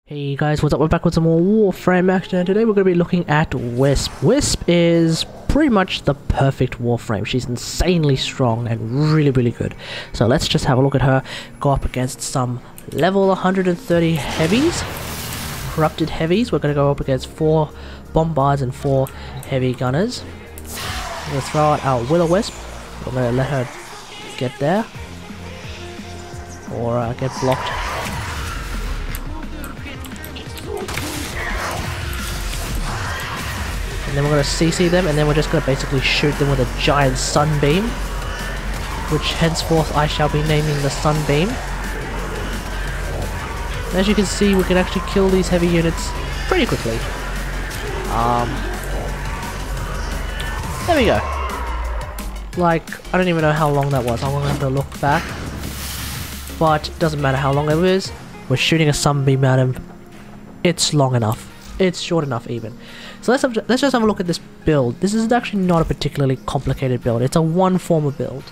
Hey guys, what's up? We're back with some more WarFrame action, and today we're going to be looking at Wisp. Wisp is pretty much the perfect WarFrame. She's insanely strong and really good. So let's just have a look at her go up against some level 130 heavies, corrupted heavies. We're going to go up against 4 bombards and 4 heavy gunners. We're going to throw out our Will-O-Wisp. We're going to let her get there or get blocked. And then we're going to CC them, and then we're just going to basically shoot them with a giant sunbeam, which henceforth I shall be naming the sunbeam. As you can see, we can actually kill these heavy units pretty quickly. There we go. Like, I don't even know how long that was. I'm going to have to look back. But it doesn't matter how long it is. We're shooting a sunbeam at him. It's long enough. It's short enough even. So let's just have a look at this build. This is actually not a particularly complicated build. It's a one Forma build.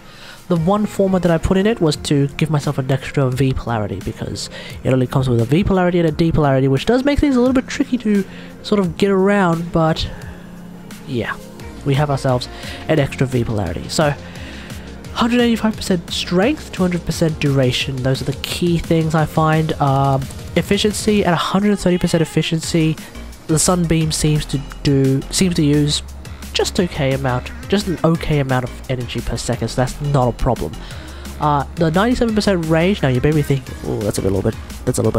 The one Forma that I put in it was to give myself an extra V polarity, because it only comes with a V polarity and a D polarity, which does make things a little bit tricky to sort of get around, but yeah, we have ourselves an extra V polarity. So 185% strength, 200% duration, those are the key things I find. Efficiency at 130% efficiency, the sunbeam seems to use just an okay amount of energy per second, so that's not a problem. The 97% range, now you may be thinking, oh, that's a little bit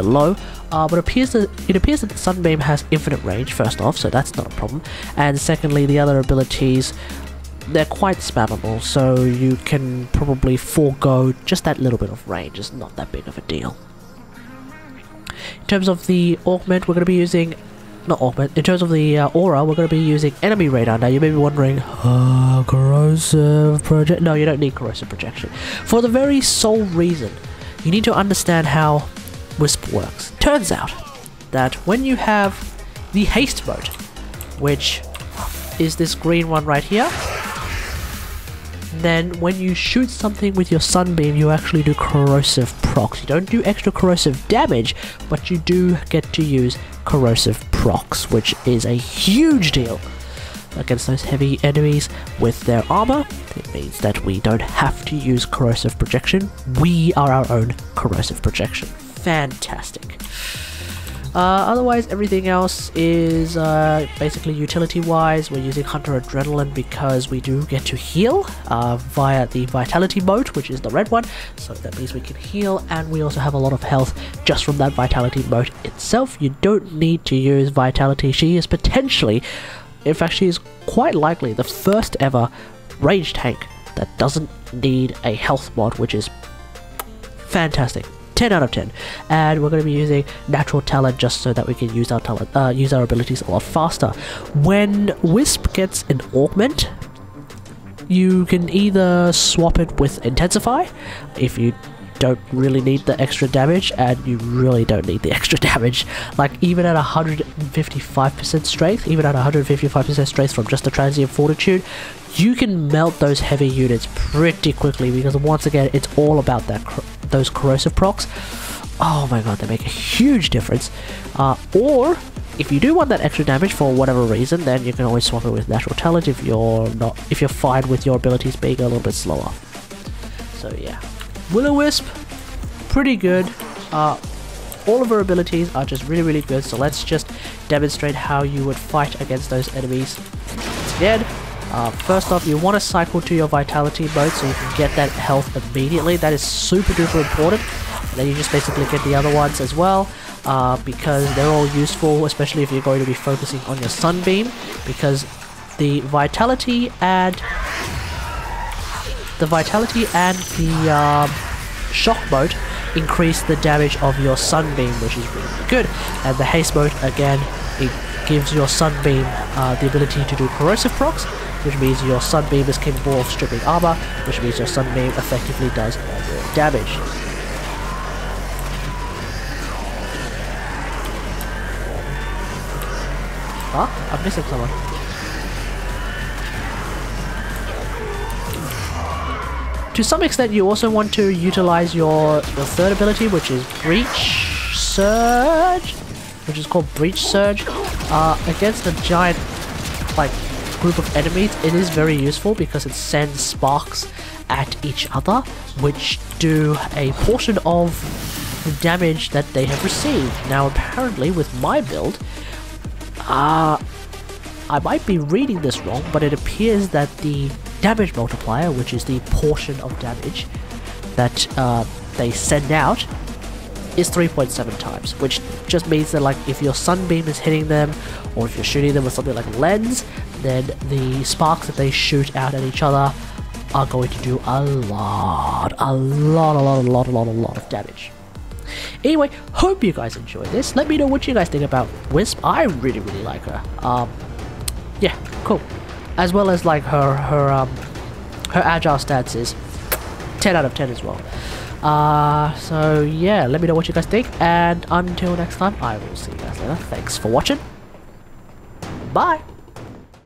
low, but it appears that the sunbeam has infinite range, first off, so that's not a problem. And secondly, the other abilities, they're quite spammable, so you can probably forego just that little bit of range. It's not that big of a deal. In terms of the augment, we're going to be using... Not augment, in terms of the aura, we're going to be using enemy radar. Now you may be wondering, corrosive project... No, you don't need corrosive projection. For the very sole reason, you need to understand how Wisp works. Turns out that when you have the haste mode, which is this green one right here, then when you shoot something with your sunbeam, you actually do corrosive procs. You don't do extra corrosive damage, but you do get to use corrosive procs, which is a huge deal against those heavy enemies with their armor. It means that we don't have to use corrosive projection. We are our own corrosive projection. Fantastic. Otherwise, everything else is basically utility-wise. We're using Hunter Adrenaline because we do get to heal via the Vitality mote, which is the red one. So that means we can heal, and we also have a lot of health just from that Vitality mote itself. You don't need to use Vitality. She is potentially, in fact, she is quite likely the first ever range tank that doesn't need a health mod, which is fantastic. 10 out of 10, and we're going to be using natural talent just so that we can use our talent, use our abilities a lot faster. When Wisp gets an augment, you can either swap it with intensify if you don't really need the extra damage, and you really don't need the extra damage. Like, even at 155% strength, even at 155% strength from just the transient fortitude, you can melt those heavy units pretty quickly, because once again, it's all about those corrosive procs. Oh my god, they make a huge difference. Or if you do want that extra damage for whatever reason, then you can always swap it with natural talent if you're fine with your abilities being a little bit slower. So yeah, Will-O-Wisp, pretty good. All of her abilities are just really good. So let's just demonstrate how you would fight against those enemies instead. First off, you want to cycle to your Vitality mode so you can get that health immediately. That is super duper important. And then you just basically get the other ones as well, because they're all useful, especially if you're going to be focusing on your sunbeam, because the Vitality and the shock mode increase the damage of your sunbeam, which is really good. And the haste mode, again, it gives your sunbeam the ability to do corrosive procs, which means your sunbeam is capable of stripping armor, which means your sunbeam effectively does more damage. Huh? I'm missing someone. To some extent, you also want to utilize your third ability, which is Breach Surge. which is called Breach Surge. Against a giant, like, group of enemies, it is very useful because it sends sparks at each other, which do a portion of the damage that they have received. Now, apparently, with my build, I might be reading this wrong, but it appears that the damage multiplier, which is the portion of damage that they send out, is 3.7 times, which just means that, like, if your sunbeam is hitting them, or if you're shooting them with something like a lens, then the sparks that they shoot out at each other are going to do a lot of damage. Anyway, hope you guys enjoyed this. Let me know what you guys think about Wisp. I really like her. Yeah, cool. As well as, like, her agile stats is 10 out of 10 as well. So yeah, let me know what you guys think, and until next time, I will see you guys later. Thanks for watching. Bye!